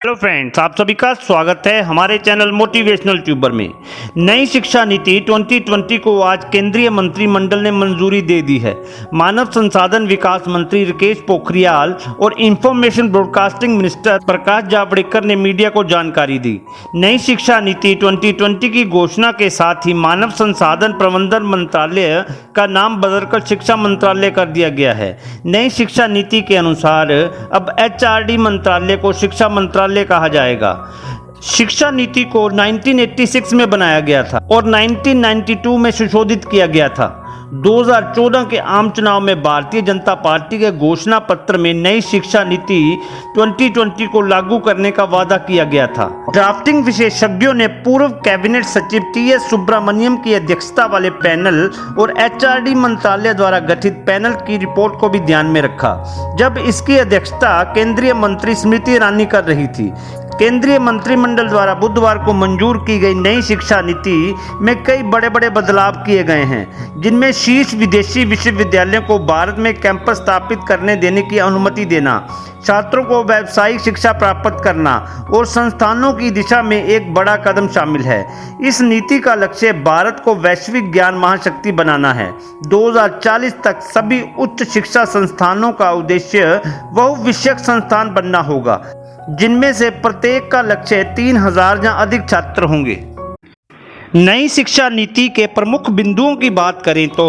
Hello friends, आप सभी का स्वागत है हमारे चैनल मोटिवेशनल ट्यूबर में। नई शिक्षा नीति 2020 को आज केंद्रीय मंत्रिमंडल ने मंजूरी दे दी है। मानव संसाधन विकास मंत्री राकेश पोखरियाल और information broadcasting minister Prakash Javadekar ने मीडिया को जानकारी दी। नई शिक्षा नीति 2020 की घोषणा के साथ ही मानव संसाधन प्रबंधन मंत्रालय का नाम बदलकर शिक्षा मंत्रालय कर दिया गया है। नई शिक्षा नीति के अनुसार अब HRD मंत्रालय को शिक्षा मंत्रालय कहा जाएगा। शिक्षा नीति को 1986 में बनाया गया था और 1992 में संशोधित किया गया था। 2014 के आम चुनाव में भारतीय जनता पार्टी के घोषणा पत्र में नई शिक्षा नीति 2020 को लागू करने का वादा किया गया था। ड्राफ्टिंग विशेषज्ञों ने पूर्व कैबिनेट सचिव TS सुब्रमण्यम की अध्यक्षता वाले पैनल और HRD मंत्रालय द्वारा गठित पैनल की रिपोर्ट को भी ध्यान में रखा, जब इसकी अध्यक्षता केंद्रीय मंत्री स्मृति ईरानी कर रही थी। केंद्रीय मंत्रिमंडल द्वारा बुधवार को मंजूर की गई नई शिक्षा नीति में कई बड़े बड़े बदलाव किए गए हैं, जिनमें शीर्ष विदेशी विश्वविद्यालयों को भारत में कैंपस स्थापित करने देने की अनुमति देना, छात्रों को व्यावसायिक शिक्षा प्राप्त करना और संस्थानों की दिशा में एक बड़ा कदम शामिल है। इस नीति का लक्ष्य भारत को वैश्विक ज्ञान महाशक्ति बनाना है। 2040 तक सभी उच्च शिक्षा संस्थानों का उद्देश्य बहुविषयक संस्थान बनना होगा, जिनमें से प्रत्येक का लक्ष्य 3000 या अधिक छात्र होंगे। नई शिक्षा नीति के प्रमुख बिंदुओं की बात करें तो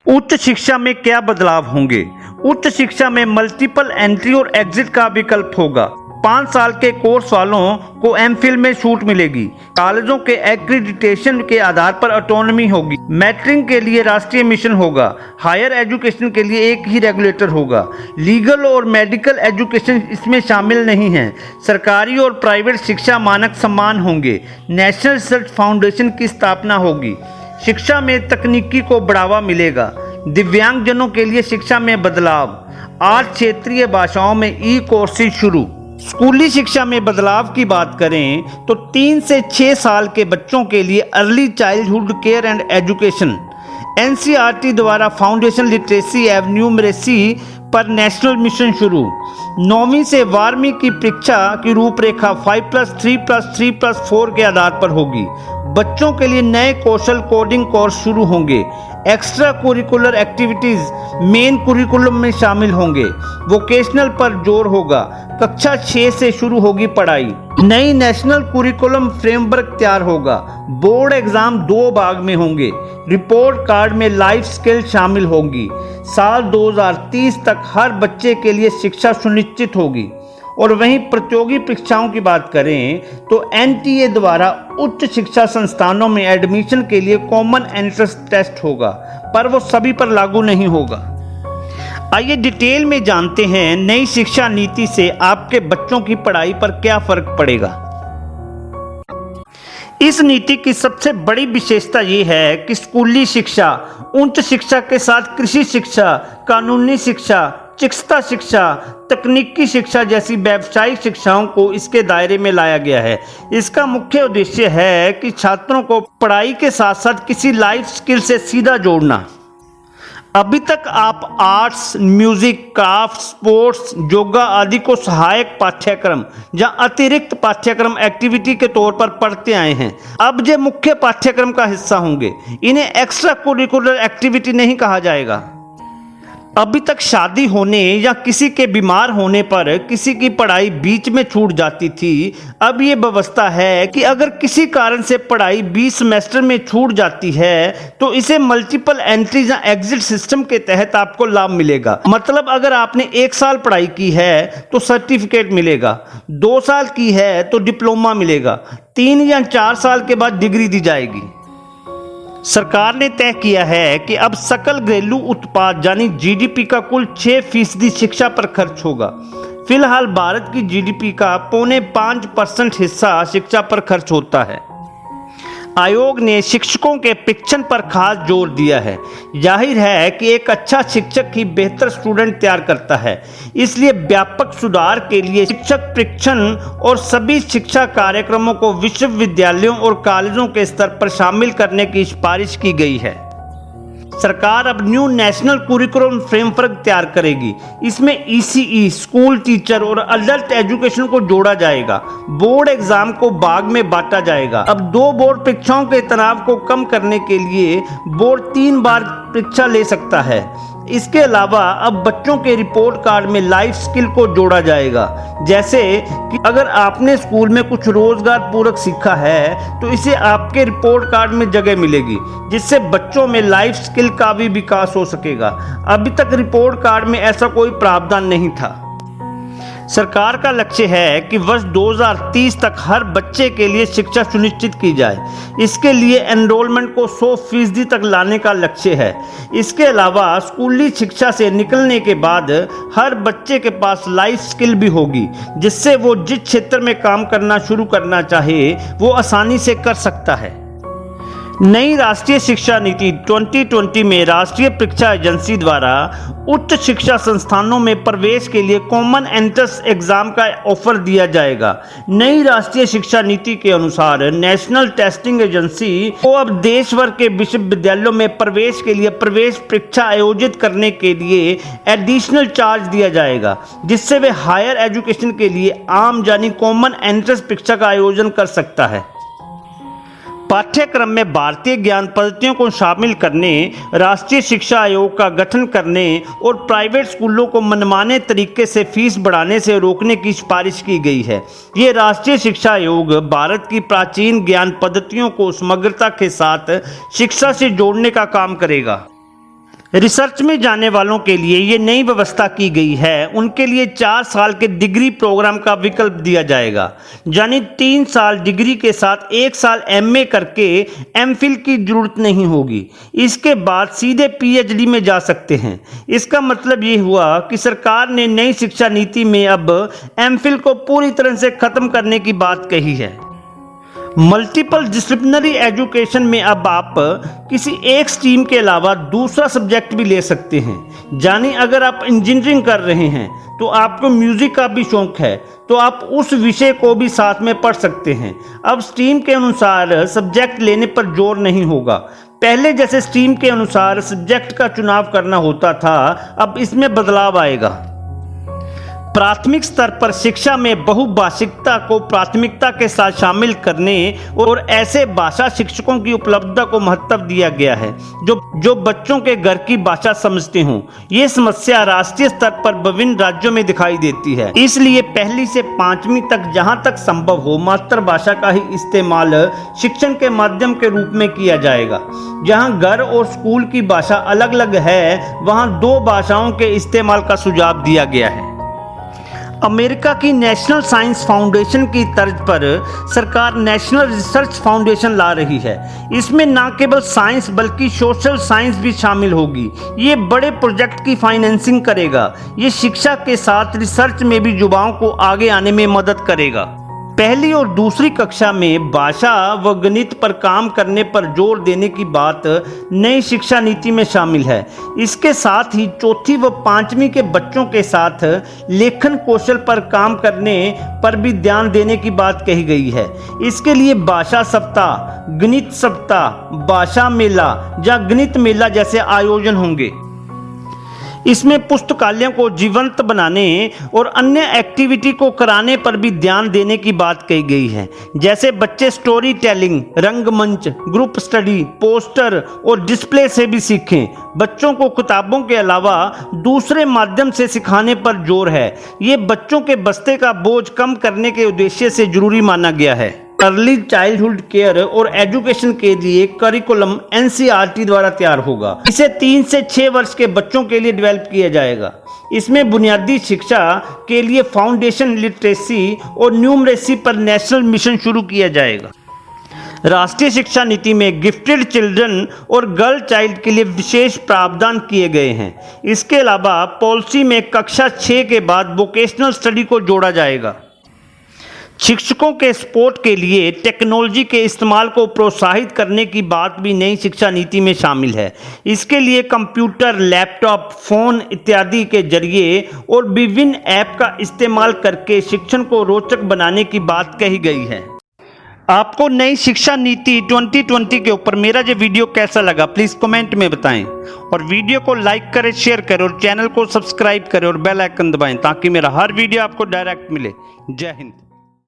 उच्च शिक्षा में क्या बदलाव होंगे। उच्च शिक्षा में मल्टीपल एंट्री और एग्जिट का विकल्प होगा। 5 साल के कोर्स वालों को MPhil में छूट मिलेगी। कॉलेजों के एक्रीडिटेशन के आधार पर ऑटोनॉमी होगी। मैट्रिक के लिए राष्ट्रीय मिशन होगा। हायर एजुकेशन के लिए एक ही रेगुलेटर होगा। लीगल और मेडिकल एजुकेशन इसमें शामिल नहीं है। सरकारी और प्राइवेट शिक्षा मानक समान होंगे। नेशनल रिसर्च फाउंडेशन की स्थापना होगी। शिक्षा में तकनीकी को बढ़ावा मिलेगा। दिव्यांगजनों के लिए शिक्षा में बदलाव। 8 क्षेत्रीय भाषाओं में कोर्सेज शुरू। स्कूली शिक्षा में बदलाव की बात करें तो 3 से 6 साल के बच्चों के लिए early childhood care and education. NCERT द्वारा फाउंडेशन लिटरेसी एवं न्यूमरेसी पर नेशनल मिशन शुरू। 9वीं से 12वीं की परीक्षा की रूपरेखा 5+3+3+4 के आधार पर होगी। बच्चों के लिए नए कौशल कोडिंग कोर्स शुरू होंगे। Extra curricular activities main curriculum में शामिल होंगे। वोकेशनल पर जोर होगा। कक्षा 6 से शुरू होगी पढ़ाई। नई नेशनल कुरिकुलम फ्रेमवर्क तैयार होगा। बोर्ड एग्जाम 2 भाग में होंगे। रिपोर्ट कार्ड में लाइफ स्किल शामिल होंगी। साल 2030 तक हर बच्चे के लिए शिक्षा सुनिश्चित होगी। और वहीं प्रतियोगी परीक्षाओं की बात करें तो NTA द्वारा उच्च शिक्षा संस्थानों में एडमिशन के लिए कॉमन एंट्रेंस टेस्ट होगा, पर वो सभी पर लागू नहीं होगा। आइए डिटेल में जानते हैं नई शिक्षा नीति से आपके बच्चों की पढ़ाई पर क्या फर्क पड़ेगा। इस नीति की सबसे बड़ी विशेषता ये है कि स्कूली शिक्षा, उच्च शिक्षा के साथ कृषि शिक्षा, कानूनी शिक्षा, चिकित्सा शिक्षा, तकनीकी शिक्षा जैसी व्यावसायिक शिक्षाओं को इसके दायरे में लाया गया है। इसका मुख्य उद्देश्य है कि छात्रों को पढ़ाई के साथ साथ किसी लाइफ स्किल से सीधा जोड़ना। अभी तक आप arts, music, craft, sports, yoga आदि को सहायक पाठ्यक्रम या अतिरिक्त पाठ्यक्रम एक्टिविटी के तौर पर पढ़ते आए हैं। अब ये मुख्य पाठ्यक्रम का हिस्सा होंगे। इन्हें एक्स्ट्रा कुरिकुलर एक्टिविटी नहीं कहा जाएगा। अभी तक शादी होने या किसी के बीमार होने पर किसी की पढ़ाई बीच में छूट जाती थी। अब ये व्यवस्था है कि अगर किसी कारण से पढ़ाई 20 सेमेस्टर में छूट जाती है तो इसे मल्टीपल एंट्री या एग्जिट सिस्टम के तहत आपको लाभ मिलेगा। मतलब अगर आपने 1 साल पढ़ाई की है तो सर्टिफिकेट मिलेगा, 2 साल की है तो डिप्लोमा मिलेगा, 3 या 4 साल के बाद डिग्री दी जाएगी। सरकार ने तय किया है कि अब सकल घरेलू उत्पाद यानी GDP का कुल 6% शिक्षा पर खर्च होगा। फिलहाल भारत की GDP का 4.5% हिस्सा शिक्षा पर खर्च होता है। आयोग ने शिक्षकों के प्रशिक्षण पर खास जोर दिया है। जाहिर है कि एक अच्छा शिक्षक ही बेहतर स्टूडेंट तैयार करता है, इसलिए व्यापक सुधार के लिए शिक्षक प्रशिक्षण और सभी शिक्षा कार्यक्रमों को विश्वविद्यालयों और कॉलेजों के स्तर पर शामिल करने की सिफारिश की गई है। सरकार अब न्यू नेशनल कुरिकुलम फ्रेमवर्क तैयार करेगी। इसमें ECE, स्कूल टीचर और अडल्ट एजुकेशन को जोड़ा जाएगा। बोर्ड एग्जाम को भाग में बांटा जाएगा। अब 2 बोर्ड परीक्षाओं के तनाव को कम करने के लिए बोर्ड 3 बार परीक्षा ले सकता है। इसके अलावा अब बच्चों के रिपोर्ट कार्ड में लाइफ स्किल को जोड़ा जाएगा, जैसे कि अगर आपने स्कूल में कुछ रोजगार पूरक सीखा है तो इसे आपके रिपोर्ट कार्ड में जगह मिलेगी, जिससे बच्चों में लाइफ स्किल का भी विकास हो सकेगा। अभी तक रिपोर्ट कार्ड में ऐसा कोई प्रावधान नहीं था। सरकार का लक्ष्य है कि वर्ष 2030 तक हर बच्चे के लिए शिक्षा सुनिश्चित की जाए। इसके लिए एनरोलमेंट को 100% तक लाने का लक्ष्य है। इसके अलावा स्कूली शिक्षा से निकलने के बाद हर बच्चे के पास लाइफ स्किल भी होगी, जिससे वो जिस क्षेत्र में काम करना शुरू करना चाहे वो आसानी से कर सकता है। नई राष्ट्रीय शिक्षा नीति 2020 में राष्ट्रीय परीक्षा एजेंसी द्वारा उच्च शिक्षा संस्थानों में प्रवेश के लिए कॉमन एंट्रेंस एग्जाम का ऑफर दिया जाएगा। नई राष्ट्रीय शिक्षा नीति के अनुसार नेशनल टेस्टिंग एजेंसी को अब देश भर के विश्वविद्यालयों में प्रवेश के लिए प्रवेश परीक्षा आयोजित करने के लिए एडिशनल चार्ज दिया जाएगा, जिससे वे हायर एजुकेशन के लिए आम यानी कॉमन एंट्रेंस परीक्षा का आयोजन कर सकता है। पाठ्यक्रम में भारतीय ज्ञान पद्धतियों को शामिल करने, राष्ट्रीय शिक्षा आयोग का गठन करने और प्राइवेट स्कूलों को मनमाने तरीके से फीस बढ़ाने से रोकने की सिफारिश की गई है। ये राष्ट्रीय शिक्षा आयोग भारत की प्राचीन ज्ञान पद्धतियों को समग्रता के साथ शिक्षा से जोड़ने का काम करेगा। रिसर्च में जाने वालों के लिए ये नई व्यवस्था की गई है। उनके लिए 4 साल के डिग्री प्रोग्राम का विकल्प दिया जाएगा, यानी 3 साल डिग्री के साथ 1 साल MA करके MPhil की जरूरत नहीं होगी। इसके बाद सीधे PhD में जा सकते हैं। इसका मतलब ये हुआ कि सरकार ने नई शिक्षा नीति में अब MPhil को पूरी तरह से खत्म करने की बात कही है। मल्टीपल डिसिप्लिनरी एजुकेशन में अब आप किसी एक स्ट्रीम के अलावा दूसरा सब्जेक्ट भी ले सकते हैं। यानी अगर आप इंजीनियरिंग कर रहे हैं तो आपको म्यूजिक का भी शौक है तो आप उस विषय को भी साथ में पढ़ सकते हैं। अब स्ट्रीम के अनुसार सब्जेक्ट लेने पर जोर नहीं होगा। पहले जैसे स्ट्रीम के अनुसार सब्जेक्ट का चुनाव करना होता था, अब इसमें बदलाव आएगा। प्राथमिक स्तर पर शिक्षा में बहुभाषिकता को प्राथमिकता के साथ शामिल करने और ऐसे भाषा शिक्षकों की उपलब्धता को महत्व दिया गया है जो बच्चों के घर की भाषा समझते हों। ये समस्या राष्ट्रीय स्तर पर विभिन्न राज्यों में दिखाई देती है। इसलिए 1ली से 5वीं तक जहां तक संभव हो मातृभाषा का ही इस्तेमाल शिक्षण के माध्यम के रूप में किया जाएगा। जहां घर और स्कूल की भाषा अलग अलग है, वहां 2 भाषाओं के इस्तेमाल का सुझाव दिया गया है। अमेरिका की नेशनल साइंस फाउंडेशन की तर्ज पर सरकार नेशनल रिसर्च फाउंडेशन ला रही है। इसमें न केवल साइंस बल्कि सोशल साइंस भी शामिल होगी। ये बड़े प्रोजेक्ट की फाइनेंसिंग करेगा। ये शिक्षा के साथ रिसर्च में भी युवाओं को आगे आने में मदद करेगा। 1ली और 2री कक्षा में भाषा व गणित पर काम करने पर जोर देने की बात नई शिक्षा नीति में शामिल है। इसके साथ ही 4ठी व 5वीं के बच्चों के साथ लेखन कौशल पर काम करने पर भी ध्यान देने की बात कही गई है। इसके लिए भाषा सप्ताह, गणित सप्ताह, भाषा मेला या गणित मेला जैसे आयोजन होंगे। इसमें पुस्तकालयों को जीवंत बनाने और अन्य एक्टिविटी को कराने पर भी ध्यान देने की बात कही गई है, जैसे बच्चे स्टोरी टेलिंग, रंगमंच, ग्रुप स्टडी, पोस्टर और डिस्प्ले से भी सीखें। बच्चों को किताबों के अलावा दूसरे माध्यम से सिखाने पर जोर है। ये बच्चों के बस्ते का बोझ कम करने के उद्देश्य से जरूरी माना गया है। अर्ली चाइल्डहुड केयर और एजुकेशन के लिए करिकुलम NCERT द्वारा तैयार होगा। इसे 3 से 6 वर्ष के बच्चों के लिए डेवलप किया जाएगा। इसमें बुनियादी शिक्षा के लिए फाउंडेशन लिटरेसी और न्यूमरेसी पर नेशनल मिशन शुरू किया जाएगा। राष्ट्रीय शिक्षा नीति में गिफ्टेड चिल्ड्रन और गर्ल चाइल्ड के लिए विशेष प्रावधान किए गए हैं। इसके अलावा पॉलिसी में कक्षा 6 के बाद वोकेशनल स्टडी को जोड़ा जाएगा। शिक्षकों के सपोर्ट के लिए टेक्नोलॉजी के इस्तेमाल को प्रोत्साहित करने की बात भी नई शिक्षा नीति में शामिल है। इसके लिए कंप्यूटर, लैपटॉप, फ़ोन इत्यादि के जरिए और विभिन्न ऐप का इस्तेमाल करके शिक्षण को रोचक बनाने की बात कही गई है। आपको नई शिक्षा नीति 2020 के ऊपर मेरा ये वीडियो कैसा लगा प्लीज कमेंट में बताएं और वीडियो को लाइक करें, शेयर करें और चैनल को सब्सक्राइब करें और बेल आइकन दबाएं ताकि मेरा हर वीडियो आपको डायरेक्ट मिले। जय हिंद।